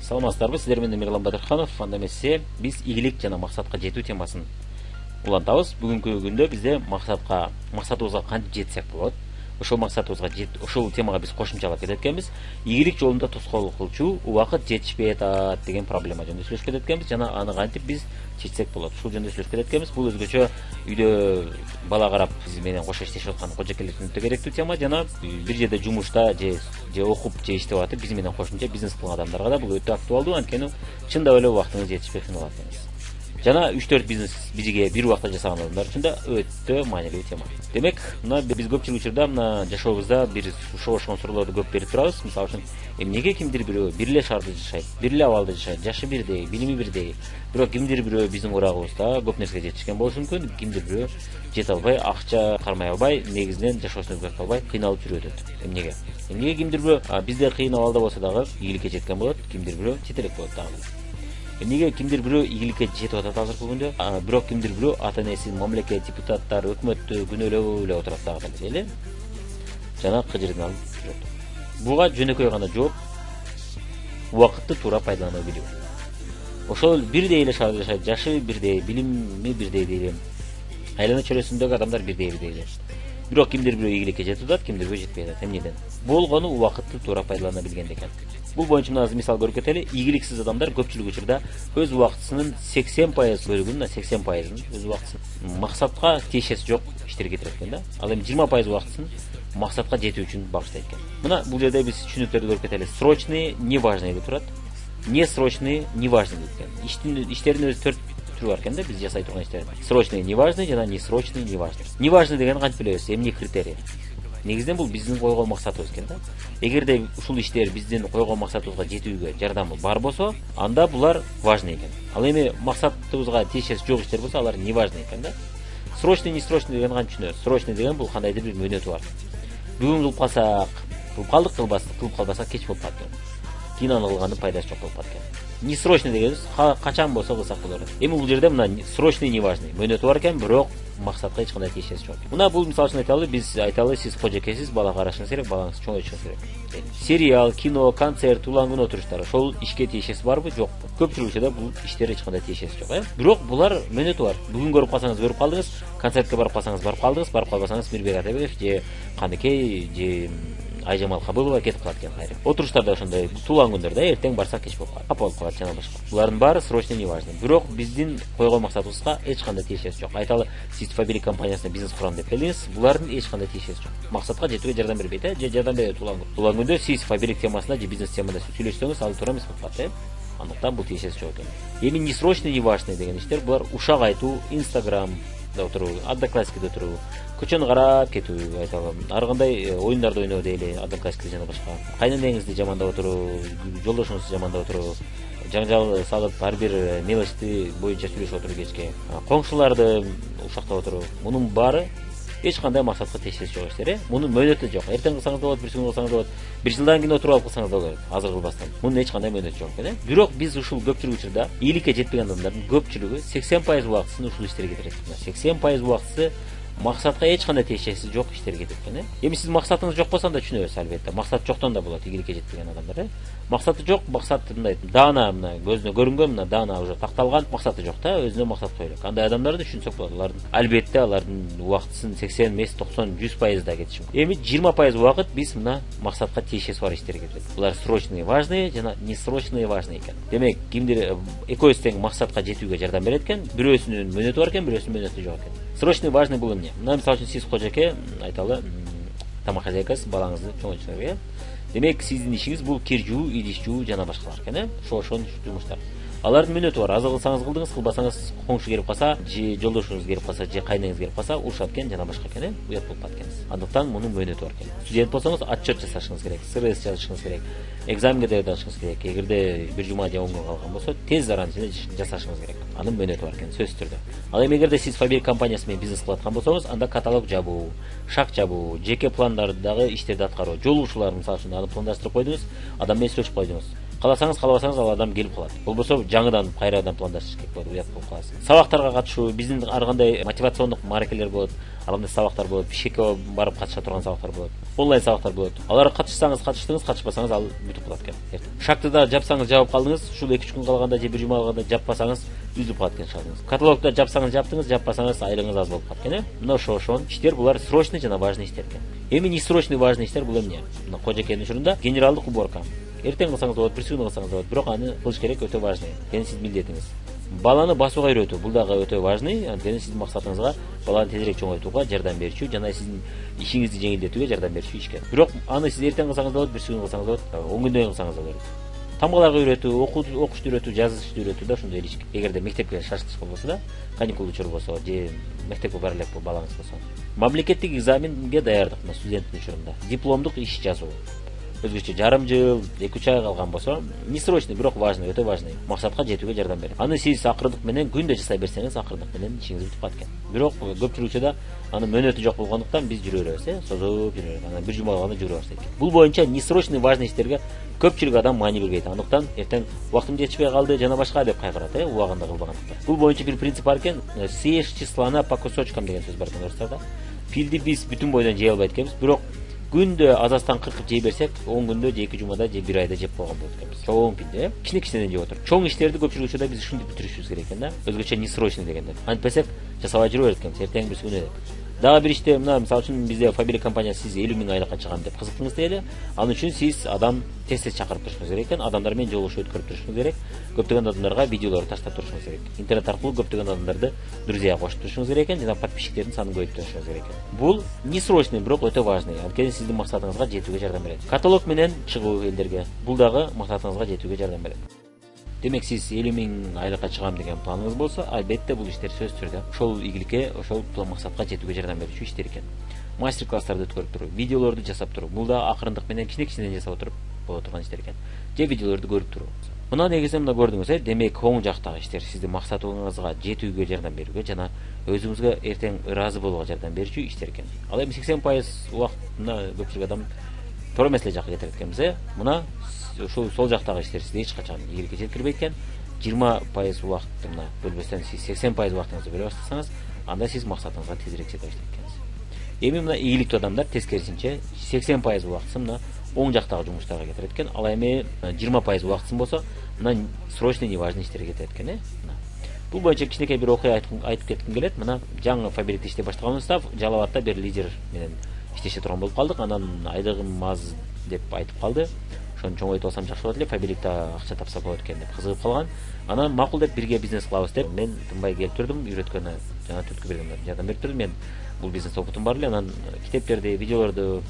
Саламатсыздарбы, сиздер менен Мирлан Бадырханов. Анда эмесе биз ийгилик жана максатка жетүү темасын улантабыз. Бүгүнкү күндө бизде максатыбызга кантип жетсек болот? Ошол максатыбызга ошол темага биз кошумчалап кетет экенбиз. Ийгилик жолунда тоскоолдук кылчу убакыт жетишпей атат деген проблема жөнүндө сүйлөшүп кетет экенбиз жана аны кантип биз чечсек болот? Ушул жөнүндө сүйлөшүп кетет экенбиз. Бул өзгөчө үйдө бала карап биз менен кошо иштешип аткан кожокейлер үчүн өтө керектүү тема жана бир жерде жумушта же окуп же иштеп атып биз менен кошумча бизнес кылган адамдарга да бул өтө актуалдуу. Анткени чындап эле убактыңыз жетишпей кыйналат экенсиз. Жана 3-4 бизнес бизге бир убакта жасаган адамдар үчүн да өтө маанилүү тема. Демек, мына биз көпчүлүк учурда мына жашообузда бир ошол суроолорду көп берип турабыз. Мисалы үчүн, эмнеге кимдир бирөө бир эле шаарда жашайт, бир эле абалда жашайт, жашы бирдей, билими бирдей. Бирок кимдир бирөө биздин урагыбызда көп нерсеге жетишкен болушу мүмкүн, кимдир бирөө жете албай, акча кармай албай, негизинен жашоосун өзгөртө албай кыйналып жүрүп өтөт. Эмнеге? Эмнеге кимдир бирөө бизде кыйын абалда болсо дагы ийгиликке жеткен болот, кимдир бирөө четелек болот дагы. Эмнеге кимдир бирөө ийгиликке жетип атат азыркы күндө, бирок кимдир бирөө ата энеси, мамлекет, депутаттар, өкмөттү күнөөлөп эле отурат дагы эле жана кыжырын алып жүрөт. Буга жөнөкөй гана жооп убакытты туура пайдалана билүү. Ошол бирдей эле шаарда жашайт, жашы бирдей, билими бирдей дейли. Айлана чөйрөсүндөгү адамдар бирдей эле. Бирок кимдир бирөө ийгиликке жетип атат, кимдир бирөө жетпей атат. Эмнеден? Болгону убакытты туура пайдалана билгенде экен. Бул боюнча мына мисал көрүп кетели. Ийгиликсиз адамдар көпчүлүк учурда өз убактысынын 80% бөлүгүн, 80%ын өз убактысын максатка тиешеси жок иштерге кетирет экен да. Ал эми 20% убактысын максатка жетүү үчүн багыштайт экен. Мына бул жерде биз түшүнүктөрдү көрүп кетели. Срочный, неважный деп турат. Не срочный, неважный деп экен. Иштердин өзү 4 түрү бар экен да, биз жасай турган иштер. Срочный, неважный жана несрочный, неважный. Неважный деген кантип билебиз? Эмне критерий? Негизинен бул биздин койгон максатыбыз экен да. Эгерде ушул иштер биздин койгон максатыбызга жетүүгө жардамы бар болсо, анда булар важный экен. Ал эми максатыбызга тиешеси жок иштер болсо, алар неважный экен да. Срочный, несрочный деген кантип түшүнөбүз? Срочный деген бул кандайдыр бир мөөнөтү бар. Бүгүн кылып калсак, кылып калбасак кеч болуп калат экен. Кийин аны кылгандын пайдасы жок болуп калат экен. Несрочный дегенибиз качан болсо кылсак болот. Эми бул жерде мына срочный, неважный мөөнөтү бар экен, бирок максатка эч кандай тиешеси жок. Мына бул мисалы үчүн биз айталы, сиз кожокейсиз, бала карашыңыз керек, балаңыз чоңойтушуңуз керек. Сериал, кино, концерт, улан күн отуруштар, ошол ишке тиешеси барбы, жокпу? Көпчүлүк учурда бул иштер эч кандай тиешеси жок, Бирок булар мөөнөтү бар. Бүгүн көрүп калсаңыз көрүп калдыңыз, концертке барып калсаңыз барып калдыңыз, барып калбасаңыз Мирбек Атабеков же Каныкей же Айжамал Кабылова кетип калат экен кайры. Отуруштарда ошондой туулган күндөрдө эртең барсак кеч болуп калат. Капа болуп калат жана башка. Булардын баары срочный, неважный. Бирок биздин койгон максатыбызга эч кандай тиешеси жок. Айталы, сиз Фабрик компаниясына бизнес курам деп келдиңиз, булардын эч кандай тиешеси жок. Максатка жетүүгө жардам бербейт, же жардам берет туулган күндө сиз Фабрик темасында же бизнес темасында сүйлөшсөңүз, ал туура эмес болуп калат, Андыктан бул тиешеси жок экен. Эми несрочный, неважный деген иштер булар ушак айтуу, Instagram отуруу, Одноклассники отуруу, көчөнү карап кетүү, айталы, ар кандай оюндарды ойноо дейли, Одноклассники жана башка. Кайненеңизди жамандап отуруу, жолдошуңузду жамандап отуруу, жаңжал салып ар бир мелочти боюнча сүйлөшүп отуруу кечке. Коңшуларды ушактап отуруу. Мунун баары эч кандай максатка тиешеси жок иштер, Мунун мөөнөтү жок. Эртең кылсаңыз да болот, бир күн кылсаңыз да болот. Бир жылдан кийин отуруп алып кылсаңыз да болот. Азыр кылбастан. Мунун эч кандай мөөнөтү жок экен, Бирок биз ушул көпчүлүк учурда ийгиликке жетпеген адамдардын көпчүлүгү 80% убактысын ушул иштерге кетирет. 80% убактысы максатка эч кандай тиешеси жок иштерге кетет экен, Эми сиз максатыңыз жок болсо анда түшүнөбүз, албетте. Максат жоктон да болот ийгиликке жетпеген адамдар, Максаты жок, максаты мындай даана, мына көзүнө көрүнгөн, мына даана уже такталган, максаты жок да, өзүнө максат коюлат. Андай адамдарды түшүнсөк болот. Алардын албетте алардын убактысын 80, 90, 100% да кетиши мүмкүн. Эми 20% убакыт биз мына максатка тиешеси бар иштерге кетет. Булар срочный, важный жана несрочный, важный экен. Демек, кимдир экөөсү тең максатка жетүүгө жардам берет экен, бирөөсүнүн мөөнөтү бар экен, бирөөсүнүн мөөнөтү жок экен. Срочный, важный бул эмне? Мына мисалы үчүн сиз кожоке, айталы, тамак хозяйкасыз, балаңызды чоңойтушуңуз керек, Демек, сиздин ишиңиз бул кир жуу, идиш жуу жана башкалар экен, Ошон жумуштар. Алардын мөөнөтү бар. Азыр кылсаңыз кылдыңыз, кылбасаңыз коңшу келип калса, же жолдошуңуз келип калса, же кайнеңиз келип калса, урушат экен жана башка экен, Уят болуп калат экенсиз. Андыктан мунун мөөнөтү бар экен. Студент болсоңуз, отчет жасашыңыз керек, СРС жазышыңыз керек, экзаменге даярданышыңыз керек. Эгерде бир жума же 10 күн калган болсо, тез арада жасашыңыз керек. Анын мөөнөтү бар экен, сөзсүз түрдө. Ал эми эгерде сиз Фабрик компаниясы менен бизнес кылып аткан болсоңуз, анда каталог жабуу, шак жеке пландардагы иштерди аткаруу, жолугушуулар, мисалы үчүн, аны пландаштырып койдуңуз, адам менен сүйлөшүп койдуңуз. Кааласаңыз каалабасаңыз ал адам келип калат. Болбосо жаңыдан кайрадан пландаштырыш керек болот, уят болуп каласыз. Сабактарга катышуу, биздин ар кандай мотивациондук маракелер болот, ар кандай сабактар болот, бишкекке барып катыша турган сабактар болот, онлайн сабактар болот. Аларга катышсаңыз катыштыңыз, катышпасаңыз ал бүтүп калат экен. Шакты да жапсаңыз жабып калдыңыз, ушул 2-3 күн калганда же 1 жума калганда жаппасаңыз үзүлүп калат экен шагыңыз. Каталогда жапсаңыз жаптыңыз, жаппасаңыз айлыгыңыз аз болуп калат экен. Мына ошон иштер булар срочный жана важный иштер экен. Эми не срочный важный иштер бул эмне? Мына кожекенин учурунда генералдык уборка. Эртең кылсаңыз болот, бир күн кылсаңыз болот, бирок аны кылыш керек, өтө важный. Эми сиздин милдетиңиз. Баланы басууга үйрөтүү, бул дагы өтө важный. Анткени сиздин максатыңызга баланы тезирээк чоңойтууга жардам берүүчү жана сиздин ишиңизди жеңилдетүүгө жардам берүүчү иш экен. Бирок аны сиз эртең кылсаңыз болот, бир күн кылсаңыз болот, 10 күндөн кылсаңыз болот. Тамгаларга үйрөтүү, окушту үйрөтүү, жазышты үйрөтүү да ошондой иш. Эгерде мектепке шаштырыш болбосо да, каникул учуру болсо же мектепке бара элек балаңыз болсо. Мамлекеттик экзаменге даярдык мына студенттин учурунда. Дипломдук иш жазуу. Өзгөчө жарым жыл, 2-3 ай калган болсо, не срочный, бирок важный, өтө важный. Максатка жетүүгө жардам берет. Аны сиз акырындык менен күндө жасай берсеңиз, акырындык менен ишиңиз бүтүп калат экен. Бирок көпчүлүк учурда аны мөөнөтү жок болгондуктан биз жүрө беребиз, созуп жүрө беребиз. Анан 1 жума калганда жүрө баштайт экен. Бул боюнча не срочный, важный иштерге көпчүлүк адам маани бербейт. Андыктан эртең убактым жетишпей калды жана башка деп кайгырат, убагында кылбагандыктан. Бул боюнча бир принцип бар экен, съешьте слона по кусочкам деген сөз бар экен орустарда. Пилди биз бүтүн бойдон жей албайт экенбиз, бирок күндө азастан кыркып жей берсек, 10 күндө же 2 жумада же 1 айда жеп койгон болот экенбиз. Чоң пилди, кичине жеп отуруп. Чоң иштерди көпчүлүк учурда биз ушинтип бүтүрүшүбүз керек экен да. Өзгөчө не срочный дегенде. Антпесек жасабай жүрө берет экенбиз, эртең бир күнү. Дагы бир иште мына мисалы үчүн бизде Фабрик компаниясы сиз 50 000 айлыкка чыгам деп кызыктыңыз дейли. Ал үчүн сиз адам тез чакырып турушуңуз керек экен, адамдар менен жолугушуу өткөрүп турушуңуз керек. Көптөгөн адамдарга видеолорду таштап турушуңуз керек. Интернет аркылуу көптөгөн адамдарды друзья кошуп турушуңуз керек экен жана подписчиктердин санын көбөйтүрүшүңүз керек экен. Бул не срочный, бирок өтө важный. Анткени сиздин максатыңызга жетүүгө жардам берет. Каталог менен чыгуу элдерге. Бул дагы максатыңызга жетүүгө жардам берет. Демек сиз 50 000 айлыкка чыгам деген планыңыз болсо, албетте бул иштер сөзсүз түрдө ошол ийгиликке, ошол максатка жетүүгө жардам берүүчү иштер экен. Мастер класстарды өткөрүп туруу, видеолорду жасап туруу, бул да акырындык менен кичине жасап отуруп боло турган иштер экен. Же видеолорду көрүп туруу. Мына негизи мына көрдүңүз, демек оң жактагы иштер сиздин максатыңызга жетүүгө жардам берүүгө жана өзүңүзгө эртең ыраазы болууга жардам берүүчү иштер экен. Ал эми 80% убактында көпчүлүк адам туура эмес эле жакка кетирет экенбиз, Мына ушул сол жактагы иштер сизди эч качан ийгиликке жеткирбейт экен. 20% убакытты мына бөлбөстөн сиз 80% убактыңызды бөлө баштасаңыз, анда сиз максатыңызга тезирээк жете баштайт экенсиз. Эми мына ийгиликтүү адамдар тескерисинче 80% убактысын мына оң жактагы жумуштарга кетирет экен. Ал эми 20% убактысын болсо мына срочный, неважный иштерге кетет экен, Бул боюнча кичинекей бир окуя айтып кетким келет. Мына жаңы Фабрикте иштеп баштаганыбызда Жалал атта бир лидер менен иштеше турган болуп калдык. Анан айлыгым аз деп айтып калды. Ошону чоңойтуп алсам жакшы болот эле, Фабрикте акча тапса болот экен деп кызыгып калган. Анан макул деп бирге бизнес кылабыз деп мен тынбай келип турдум, үйрөткөнү жана түрткү бергенге жардам берип турдум. Мен бул бизнес опытым бар эле. Анан китептерди, видеолорду,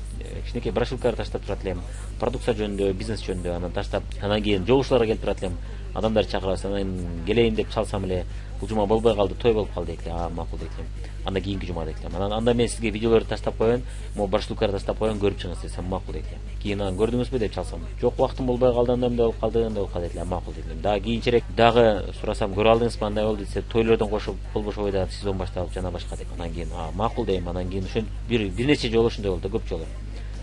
кичинекей брошюркалар таштап турат элем. Продукция жөнүндө, бизнес жөнүндө анан таштап, анан кийин жолугушууларга келип турат элем. Адамдар чакырабыз, анан келейин деп чалсам эле бул жума болбой калды, той болуп калды дейт эле. Макул дейт элем. Анда кийинки жума дейт элем. Анан анда мен сизге видеолорду таштап коеюн, могу брошюркаларды таштап коеюн, көрүп чыгыңыз десем, макул дейт элем. Кийин анан көрдүңүзбү деп чалсам, жок убактым болбой калды, анда эмне болуп калды, анда болуп калды дейт элем. Макул дейт элем. Дагы кийинчерээк дагы сурасам, көрүп алдыңызбы, андай болду десе, тойлордон кошуп болбош ойда сезон башталып жана башка деп. Анан кийин макул дейм. Анан кийин ошентип бир нече жолу ошондой болду да, көп жолу.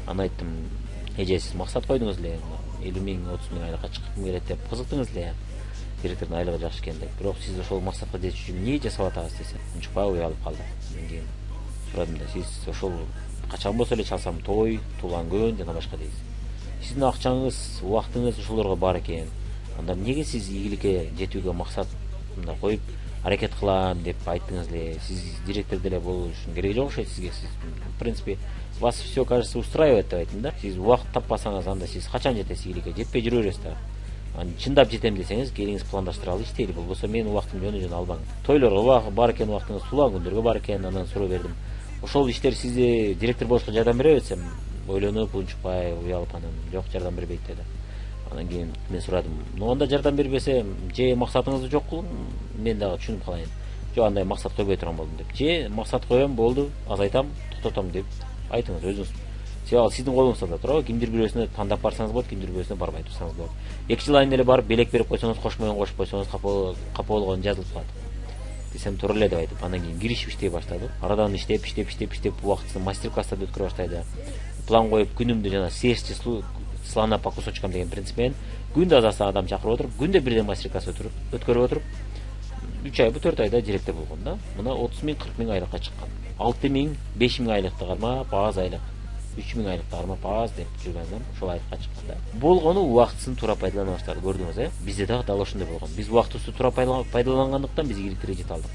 Анан айттым, эже сиз максат койдуңуз эле, 50 000, 30 000 айлыкка чыккым келет деп кызыктыңыз эле. Директордун айлыгы жакшы экен деп. Бирок сиз ошол максатка жетиш үчүн эмне жасап атасыз десе, унчукпай уялып калды. Мен кийин сурадым да, сиз ошол качан болсо эле чалсам той, туулган күн жана башка дейсиз. Сиздин акчаңыз, убактыңыз ошолорго бар экен. Анда эмнеге сиз ийгиликке жетүүгө максат мындай коюп аракет кылам деп айттыңыз эле. Сиз директор деле болушун кереги жок окшойт сизге. Сиз в принципе вас все, кажется, устраивает деп айттым да. Сиз убакыт таппасаңыз, анда сиз качан жетесиз ийгиликке? Жетпей жүрө бересиз да. Чындап жетем десеңиз, келиңиз пландаштыралы, иштейли. Болбосо мен убактым жөнү албаң. Тойлорго бар экен убактыңыз, туулган күндөргө бар экен, анан суроо бердим. Ошол иштер сизди директор болушка жардам береби десем, ойлонуп, унчукпай, уялып анан жок, жардам бербейт деди. Анан кийин мен сурадым, анда жардам бербесе, же максатыңызды жок кылың, мен дагы түшүнүп калайын. Жок, андай максат койбой турган болдум деп. Же максат коем, болду, азайтам, токтотом деп айтыңыз өзүңүз. Ал сиздин колуңузда туурабы? Кимдир бирөөсүнө тандап барсаңыз болот, кимдир бирөөсүнө барбай турсаңыз болот. 2 жыл айын эле барып белек берип койсоңуз, кошмойон кошуп койсоңуз, капа болгон жазылып калат. Десем туура эле деп айтып, анан кийин киришип иштей баштады. Арадан иштеп убактысын мастер класстарды өткөрө баштайды. План коюп күнүмдү жана съешьте слона по кусочкам деген принцип менен күндө азасы адам чакырып отуруп, күндө бирден мастер-класс өткөрүп отуруп, 3 ай, 4 айда директор болгон да. Мына 30 миң, 40 миң айлыкка чыккан. 6 миң, 5 миң айлыкты кармап, аз айлык, 3 миң айлыкты кармап, аз деп жүргөн адам ошол айлыкка чыккан да. Болгону убактысын туура пайдалана баштады, көрдүңүз, Бизде дагы дал ошондой болгон. Биз убактыбызды туура пайдалангандыктан биз ийгиликтерге жете алдык.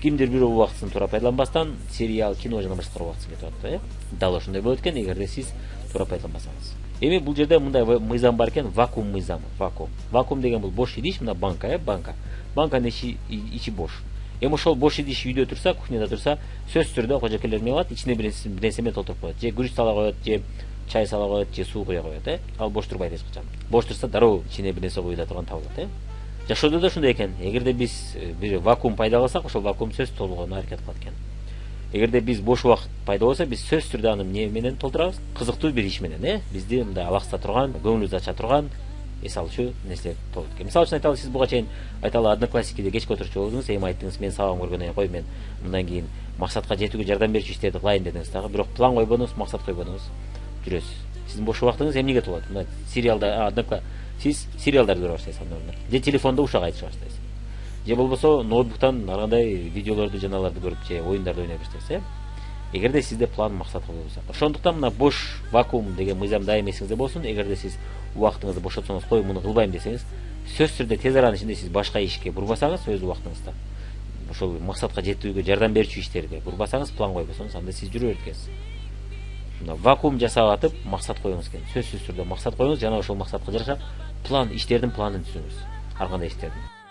Кимдир бирөө убактысын туура пайдаланбастан сериал, кино жана башка убактысы кетип атат, Дал ошондой болот экен, эгерде сиз туура пайдаланбасаңыз. Эми бул жерде мындай мыйзам бар экен, вакуум мыйзамы, вакуум. Вакуум деген бул бош идиш, мына банка, банка. Банканын ичи бош. Эми ошол бош идиш үйдө турса, кухняда турса, сөзсүз түрдө кожокейлер эмне кылат? Ичине бир нерсе менен толтуруп коет. Же күрүч сала коет, же чай сала коет, же суу куя коет, Ал бош турбайт эч качан. Бош турса дароо ичине бир нерсе куюла турган табылат, Жашоодо да ушундай экен. Эгерде биз бир вакуум пайда кылсак, ошол вакуум сөзсүз толгонууна аракет кылат экен. Эгерде биз бош убакыт пайда болсо, биз сөзсүз түрдө аны эмне менен толтурабыз? Кызыктуу бир иш менен, Бизди мындай алаксыта турган, көңүлүбүздү ача турган эс алчу нерселер болот экен. Мисалы үчүн айталы, сиз буга чейин айталы Однокласникиде кечке отурчу болдуңуз, эми айттыңыз, мен сабагым көргөндөн кой, мен мындан кийин максатка жетүүгө жардам берчү иштерди кылайын дедиңиз дагы, бирок план койбодуңуз, максат койбодуңуз, жүрөсүз. Сиздин бош убактыңыз эмнеге толот? Мына сериалда, сиз сериалдарды көрө баштайсыз андан. Же телефондо ушак айтыша баштайсыз. Же болбосо ноутбуктан ар кандай видеолорду, жаналарды көрүп, же оюндарды ойной баштайсыз, Эгерде сизде план, максат болбосо. Ошондуктан мына бош вакуум деген мыйзам дайым эсиңизде болсун. Эгерде сиз убактыңызды бошотсоңуз, кой муну кылбайм десеңиз, сөзсүз түрдө тез аранын ичинде сиз башка ишке бурбасаңыз, өз убактыңызда ошол максатка жетүүгө жардам берчү иштерге бурбасаңыз, план койбосоңуз, анда сиз жүрө берет экенсиз. Мына вакуум жасап атып, максат коюңуз керек. Сөзсүз түрдө максат коюңуз жана ошол максатка жараша план, иштердин планын түзүңүз. Ар кандай иштердин.